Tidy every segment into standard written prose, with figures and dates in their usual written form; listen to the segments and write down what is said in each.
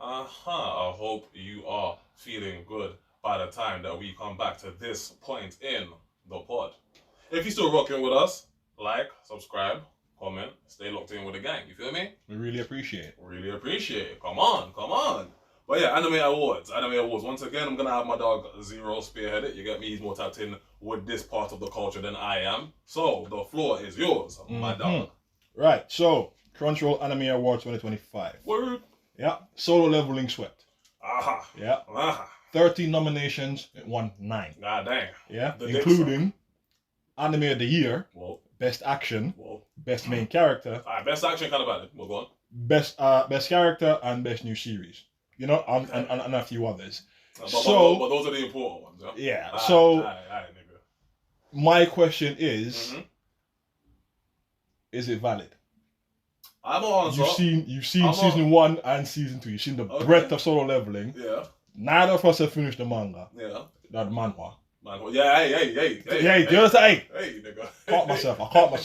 I hope you are feeling good by the time that we come back to this point in the pod. If you're still rocking with us, like, subscribe, comment, stay locked in with the gang. You feel me? We really appreciate it. Really appreciate it. Come on. But yeah, Anime Awards. Once again, I'm gonna have my dog Zero spearhead it. You get me? He's more tapped in with this part of the culture than I am. So the floor is yours, my dog. Right. So Crunchyroll Anime Awards 2025. Word. Yeah. Solo Leveling swept. Aha. Yeah. 13 nominations. It won 9. God dang. Yeah. The Including Anime of the Year. Whoa. Best Action. Whoa. Best Main Character. Alright, best action kind of valid. We'll go on. Best Character and Best New Series. You know, and a few others. But those are the important ones, yeah? Yeah. So nigga. my question is it valid? I'm gonna answer. You've seen season 1 and season 2. You've seen the breadth of Solo Leveling. Yeah. Neither of us have finished the manga. Yeah. The manhwa. Yeah, hey, do you understand? Hey, nigga. I caught myself.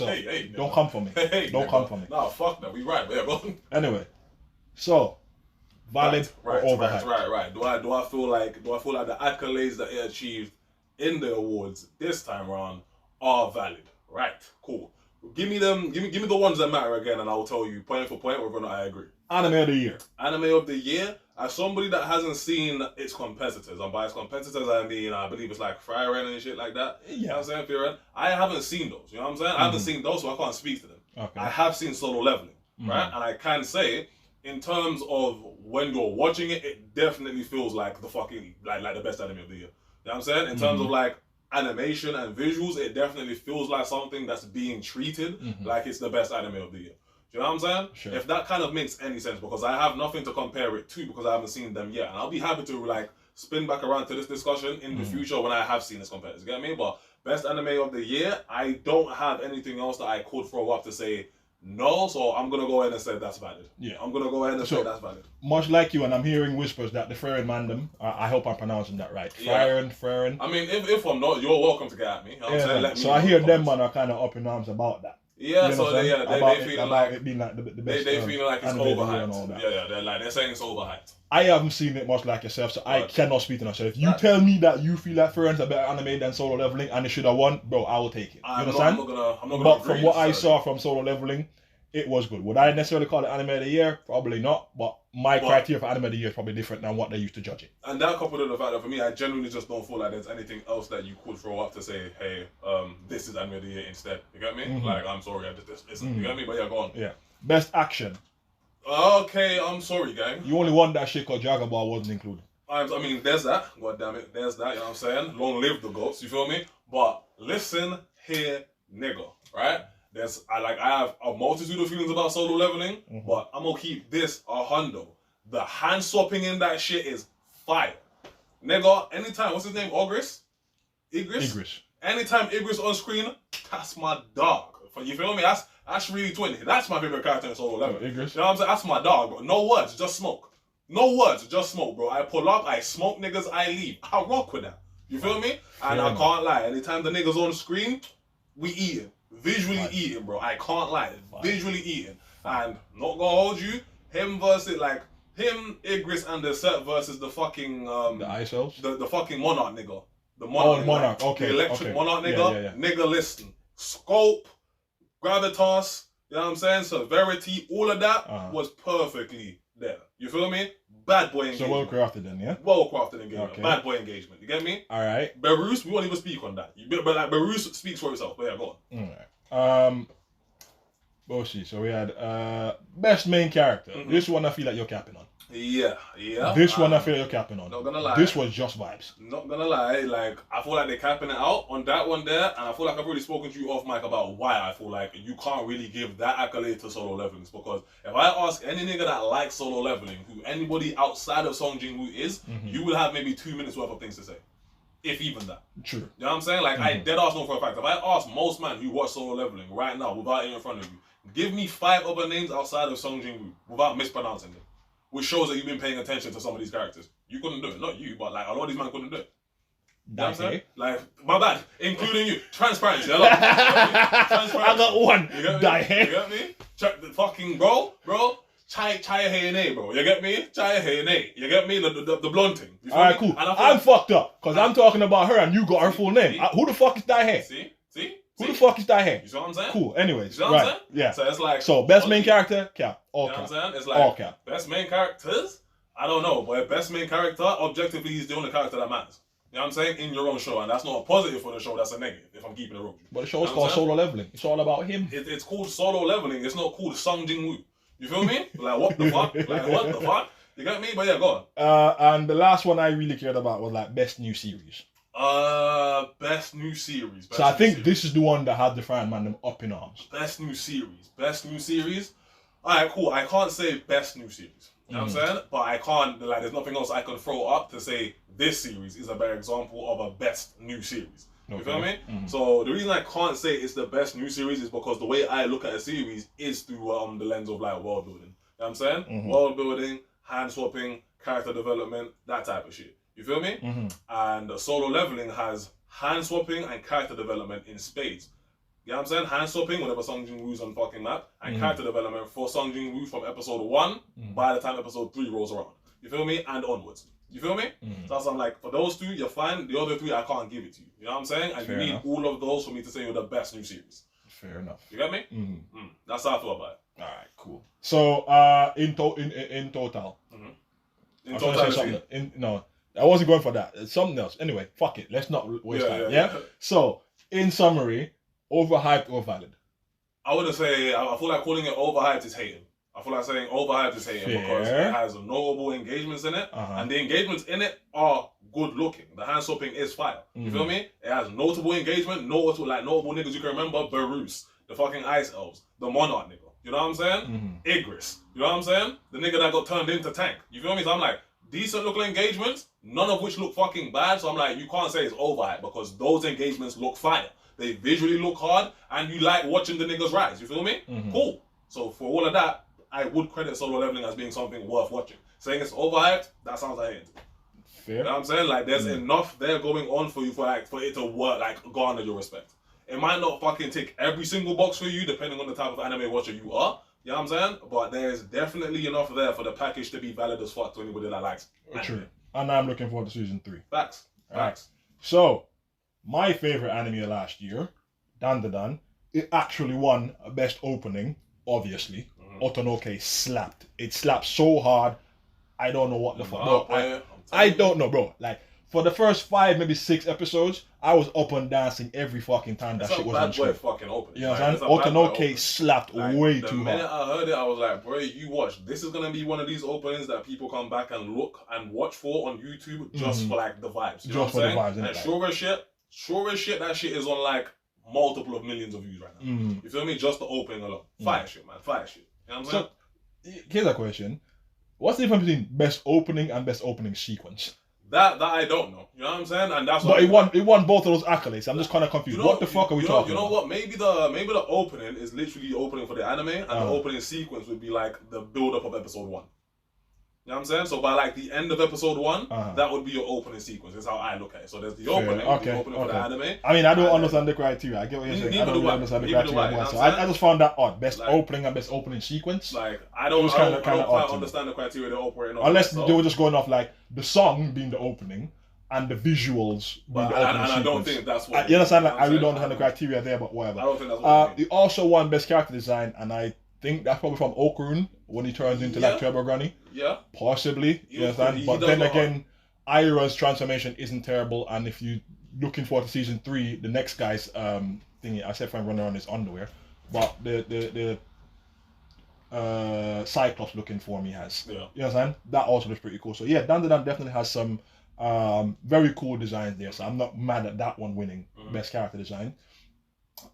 Hey, Don't come for me. Don't come for me. Nah, fuck that. We right, yeah, go on. Anyway, so valid or overhyped? Right. Do I feel like the accolades that it achieved in the awards this time around are valid? Right, cool. Give me the ones that matter again, and I will tell you point for point whether or not I agree. Anime of the Year. Anime of the Year. As somebody that hasn't seen its competitors, and by its competitors I mean I believe it's like Frieren and shit like that. Yeah. You know what I'm saying? Frieren. I haven't seen those. You know what I'm saying? I haven't seen those, so I can't speak to them. Okay. I have seen Solo Leveling, right? And I can say, in terms of when you're watching it, it definitely feels like the fucking like the best anime of the year. You know what I'm saying? In terms of like animation and visuals, it definitely feels like something that's being treated like it's the best anime of the year. Do you know what I'm saying? Sure. If that kind of makes any sense, because I have nothing to compare it to because I haven't seen them yet. And I'll be happy to like spin back around to this discussion in the future when I have seen its competitors. You get me? But best anime of the year, I don't have anything else that I could throw up to say no, so I'm gonna go ahead and say that's valid. Yeah. I'm gonna go ahead and say that's valid. Much like you, and I'm hearing whispers that the Frieren Mandem, I hope I'm pronouncing that right. Frieren. I mean, if I'm not, you're welcome to get at me. You know what I'm saying? Let me so I hear them man are kind of up in arms about that. Yeah, you know so they feeling like it being like the best. They feeling like it's overhyped. And all that. Yeah, they're saying it's overhyped. I haven't seen it much like yourself, so I cannot speak to myself. If you tell me that you feel like Frienden's a better anime than Solo Leveling and it should have won, bro, I will take it. You understand? I'm not gonna but from what I saw from Solo Leveling, it was good. Would I necessarily call it anime of the year? Probably not. But my criteria for anime of the year is probably different than what they used to judge it. And that coupled with the fact that for me, I genuinely just don't feel like there's anything else that you could throw up to say, hey, this is anime of the year instead. You get me? Like, I'm sorry, this isn't. You get me? But yeah, go on. Yeah. Best action. Okay, I'm sorry, gang. You only won that shit because Dragon Ball wasn't included. I mean, there's that. God damn it. There's that. You know what I'm saying? Long live the goats. You feel me? But listen here, nigga. Right? I have a multitude of feelings about Solo Leveling, but I'm gonna keep this a hundo. The hand swapping in that shit is fire. Nigga, anytime, what's his name? Igris? Anytime Igris on screen, that's my dog. You feel me? That's really twin. That's my favorite character in Solo Leveling. Igris? You know what I'm saying? That's my dog, bro. No words, just smoke. No words, just smoke, bro. I pull up, I smoke niggas, I leave. I rock with that. You feel me? And I can't lie. Anytime the niggas on screen, we eating. Visually eating, bro. I can't lie. Visually eating. And not gonna hold you, him versus Igris and the set versus the fucking the Ice Elves? The fucking Monarch nigga. The Monarch. Monarch, okay. The electric Monarch nigga. Yeah. Nigga, listen. Scope, gravitas, you know what I'm saying? Severity, all of that was perfectly there. You feel me? Bad boy engagement. So well crafted then, yeah? Well crafted engagement. Okay. Bad boy engagement. You get me? Alright. Beerus, we won't even speak on that. But like Beerus speaks for itself. But yeah, go on. Alright. Boshi, so we had best main character. This one I feel like you're capping on. Yeah. This one I feel you're capping on. Not gonna lie. This was just vibes. Not gonna lie, like I feel like they're capping it out on that one there, and I feel like I've already spoken to you off mic about why I feel like you can't really give that accolade to Solo Leveling. Because if I ask any nigga that likes Solo Leveling, who anybody outside of Song Jin-woo is, you will have maybe 2 minutes worth of things to say. If even that. True. You know what I'm saying? Like I dead ass know for a fact. If I ask most men who watch Solo Leveling right now without it in front of you, give me 5 other names outside of Song Jin-woo without mispronouncing them. Which shows that you've been paying attention to some of these characters. You couldn't do it. Not you, but like a lot of these men couldn't do it. You know what I'm saying? Like, my bad. Including you. Transparency. Hello. Transparency. I got one. You get me? You get me? Check the fucking bro. Chai hey nay, bro. You get me? Chai hey nay. You get me? The blunting. All right, cool. I'm fucked up because I'm talking about her and you got her full name. Who the fuck is that here? See? Who the fuck is that here? You see what I'm saying? Cool. Anyways, you see what I'm saying? Yeah. So it's like best main character, cap. All cap. You know what I'm saying? It's like all cap. Best main characters. I don't know, but best main character, objectively, he's the only character that matters. You know what I'm saying? In your own show, and that's not a positive for the show. That's a negative. If I'm keeping it real. But the show's called Solo Leveling. It's all about him. It's called Solo Leveling. It's not called Sung Jin Woo. You feel me? Like what the fuck? Like what the fuck? You get me? But yeah, go on. And the last one I really cared about was like best new series. Best new series. So I think this is the one that had the Fire Man them up in arms. Best new series. Alright, cool. I can't say best new series. You know what I'm saying? But I can't, like, there's nothing else I can throw up to say this series is a better example of a best new series. You feel me? So the reason I can't say it's the best new series is because the way I look at a series is through the lens of like world building. You know what I'm saying? World building, hand swapping, character development, that type of shit. You feel me? And Solo Leveling has hand swapping and character development in spades. You know what I'm saying? Hand swapping whenever Sung Jin Woo's on fucking map, and character development for Sung Jin Woo from episode 1 by the time episode 3 rolls around. You feel me? And onwards. You feel me? So I'm like, for those two, you're fine. The other three, I can't give it to you. You know what I'm saying? And Fair you need enough. all of those for me to say you're the best new series. Fair enough. You get me? That's how I feel about it. All right, cool. So in total. In total. No, I wasn't going for that. It's something else. Anyway, fuck it. Let's not waste time. Yeah. So in summary, overhyped or valid? I wouldn't say. I feel like calling it overhyped is hating. I feel like saying overhyped is hating because it has notable engagements in it, and the engagements in it are good looking. The hand swapping is fire. You feel me? It has notable engagement, notable niggas you can remember. Barus, the fucking Ice Elves, the Monarch nigga. You know what I'm saying? Igris. You know what I'm saying? The nigga that got turned into Tank. You feel me? So I'm like, decent looking engagements, none of which look fucking bad. So I'm like, you can't say it's overhyped because those engagements look fire. They visually look hard, and you like watching the niggas rise. You feel me? Cool. So for all of that, I would credit Solo Leveling as being something worth watching. Saying it's overhyped, that sounds like it. Fair. You know what I'm saying? Like, there's enough there going on for you for it to work, like, garner your respect. It might not fucking tick every single box for you, depending on the type of anime watcher you are. You know what I'm saying? But there's definitely enough there for the package to be valid as fuck to anybody that likes anime. True. And I'm looking forward to season 3. Facts. Facts. So, my favorite anime last year, Dandadan, it actually won best opening, obviously. Otonoke slapped. It slapped so hard. I don't know what the fuck. Bro, I don't know, bro. Like, for the first 5, maybe 6 episodes, I was up and dancing every fucking time that shit was on screen. Fucking opening. You know what I'm saying? Otonoke slapped way too hard. The minute I heard it, I was like, bro, you watch. This is gonna be one of these openings that people come back and look and watch for on YouTube just for like the vibes. You know what I'm saying? And sure as shit, that shit is on like multiple of millions of views right now. You feel me? Just the opening alone. Fire shit, man. Fire shit. You know what I'm saying? Here's a question. What's the difference between best opening and best opening sequence? That I don't know. You know what I'm saying? And that's but it won both of those accolades. I'm just kind of confused. What the fuck are we talking about? You know what? Maybe the opening is literally opening for the anime, and the opening sequence would be like the build up of episode 1. You know what I'm saying? So by like the end of episode 1, that would be your opening sequence. That's how I look at it. So there's the opening, the opening for the anime. I mean, I don't understand the criteria. I get what you're saying. I don't really understand the criteria. So I just found that odd. Best opening and best opening sequence. Like I don't quite understand the criteria they're operating on. Unless they were just going off like the song being the opening and the visuals being the opening sequence. I don't think that's what. You understand? Like I really don't understand the criteria there, but whatever. I don't think that's what. He also won best character design, and I think that's probably from Okurun when he turns into like Turbo Granny. Yeah. Possibly. You understand? But then again, Ira's transformation isn't terrible, and if you're looking forward to season 3, the next guy's thingy, I said I'm running around his underwear, but the Cyclops looking form he has. Yeah. You understand? That also looks pretty cool. So yeah, Dandadan definitely has some very cool designs there. So I'm not mad at that one winning best character design.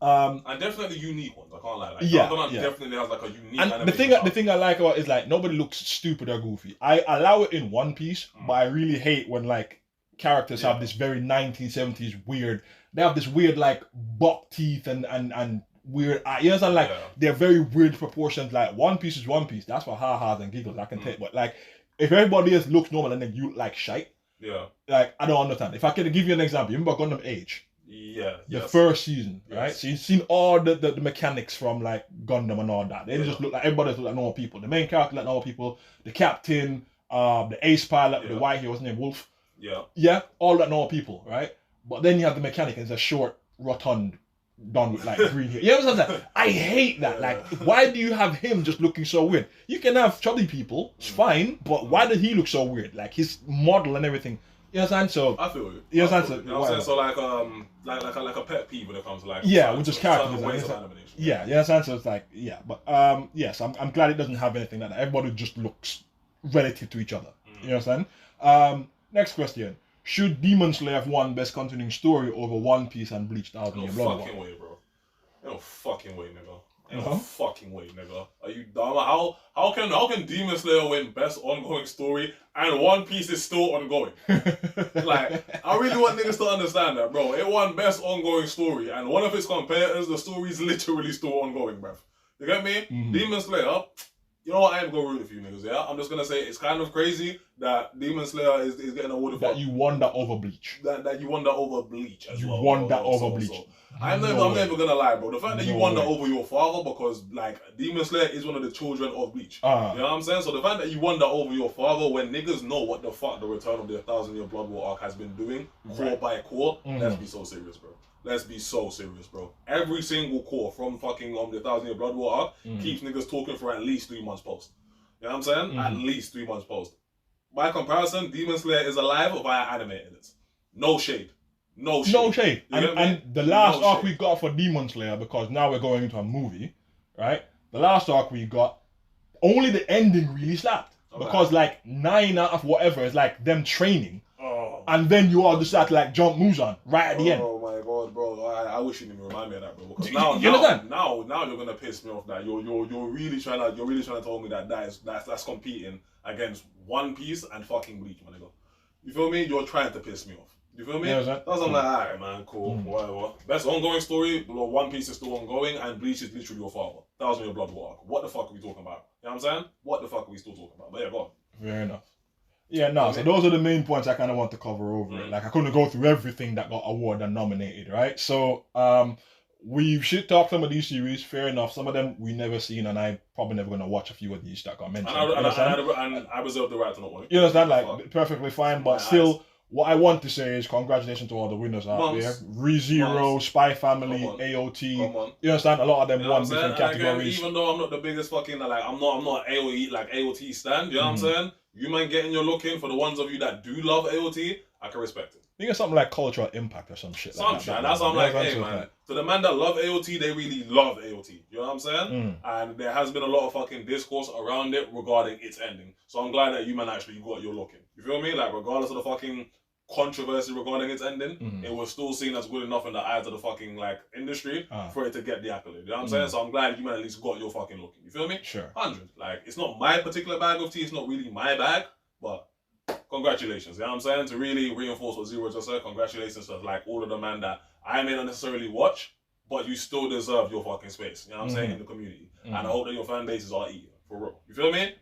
And definitely unique ones. I can't lie. Like, definitely has like a unique. And the thing I like about it is like nobody looks stupid or goofy. I allow it in One Piece, but I really hate when like characters have this very 1970s weird. They have this weird like buck teeth and weird. You understand? Like they're very weird proportions. Like One Piece is One Piece. That's for ha-has and giggles. I can take. But like if everybody else looks normal and then you look like shite. Yeah. Like I don't understand. If I could give you an example, you remember Gundam Age? Yeah. The yes. first season, Yes. right? So you've seen all the mechanics from like Gundam and all that. They Yeah. just look like everybody look like normal people. The main character like normal people. The captain, the ace pilot, the Yeah. white hero, what's his name? Wolf. Yeah. Yeah, all like normal people, right? But then you have the mechanic and it's a short, rotund, done with like green hair. You know what I'm saying? I hate that. Like, why do you have him just looking so weird? You can have chubby people, it's fine, but why did he look so weird? Like his model and everything. You know what I'm saying? So I feel you. You know what I'm You saying? know what I'm saying? So like a pet peeve when it comes to like Yeah, with just characters, certain ways of like, animation. yeah, you know what I'm saying? So it's like, yeah, but yes, I'm glad it doesn't have anything like that. Everybody just looks relative to each other. You know what I'm saying? Next question. Should Demon Slayer have won Best Continuing Story over One Piece and Bleach Thousand No Year Blood War? fucking way, bro. No fucking way, nigga. No Uh-huh. fucking way, nigga. Are you dumb? How can Demon Slayer win Best Ongoing Story and One Piece is still ongoing? Like, I really want niggas to understand that, bro. It won Best Ongoing Story, and one of its competitors, the story is literally still ongoing, bruv. You get me? Mhm. Demon Slayer, you know what? I ain't gonna root it for you niggas, yeah? I'm just gonna say it's kind of crazy that Demon Slayer is getting awarded for That you won that over Bleach. that you won that over Bleach as You well. won that bro. over Bleach. I'm No way. never gonna lie, bro. The fact that you No won that way. over your father, because like Demon Slayer is one of the children of Bleach. You Ah, know what I'm saying? So the fact that you won that over your father, when niggas know what the fuck the Return of the 1,000-Year Blood War arc has been doing, core Right. by core, Mhm. let's be so serious, bro. Let's be so serious, bro. Every single core from fucking the 1,000-Year Blood War arc keeps niggas talking for at least 3 months post. You know what I'm saying? At least 3 months post. By comparison, Demon Slayer is alive via animated edits. No shade. No shade. no shade. You get me? And the last No arc shade. we got for Demon Slayer, because now we're going into a movie, right? The last arc we got, only the ending really slapped. Okay. Because like 9 out of whatever is like them training. Oh. And then you all just had to like jump Muzan right at the end. Oh my god, bro! I wish you didn't remind me of that, bro. Because You now understand? you're gonna piss me off. That you're really trying to tell me that's competing against One Piece and fucking Bleach, my nigga. You feel me? You're trying to piss me off. You feel me? Yeah, That's I'm like, alright, man, cool, whatever. Best ongoing story. One Piece is still ongoing, and Bleach is literally your father. 1,000-Year Blood War arc. What the fuck are we talking about? You know what I'm saying? What the fuck are we still talking about? But yeah, go on. Fair enough. Yeah, no, so those are the main points I kind of want to cover over it. Like, I couldn't go through everything that got awarded and nominated, right? So, we should talk some of these series, fair enough. Some of them we never seen, and I'm probably never going to watch a few of these that got mentioned. And I reserve the right to not want it. You understand? Like, perfectly fine, but still, what I want to say is congratulations to all the winners out there. ReZero, Spy Family, Come on. AOT. Come on. You understand? A lot of them You know won what I'm saying? different And again, categories. even though I'm not the biggest fucking I'm not AOE AOT stand. You know what I'm saying? You man getting your look in. For the ones of you that do love AOT, I can respect it. I think it's something like cultural impact or some shit. Some like shit. that. And that's why I'm like, hey so man. To the man that love AOT, they really love AOT. You know what I'm saying? And there has been a lot of fucking discourse around it regarding its ending. So I'm glad that you man actually got your look in. You feel me? Like regardless of the fucking controversy regarding its ending, it was still seen as good enough in the eyes of the fucking like industry for it to get the accolade. You know what I'm saying? So I'm glad you man at least got your fucking look in. You feel me? Sure. 100. Like it's not my particular bag of tea. It's not really my bag, but congratulations. You know what I'm saying? To really reinforce what Zero just said, congratulations to like all of the man that I may not necessarily watch, but you still deserve your fucking space. You know what I'm saying? In the community. And I hope that your fan bases are eating. For real. You feel me?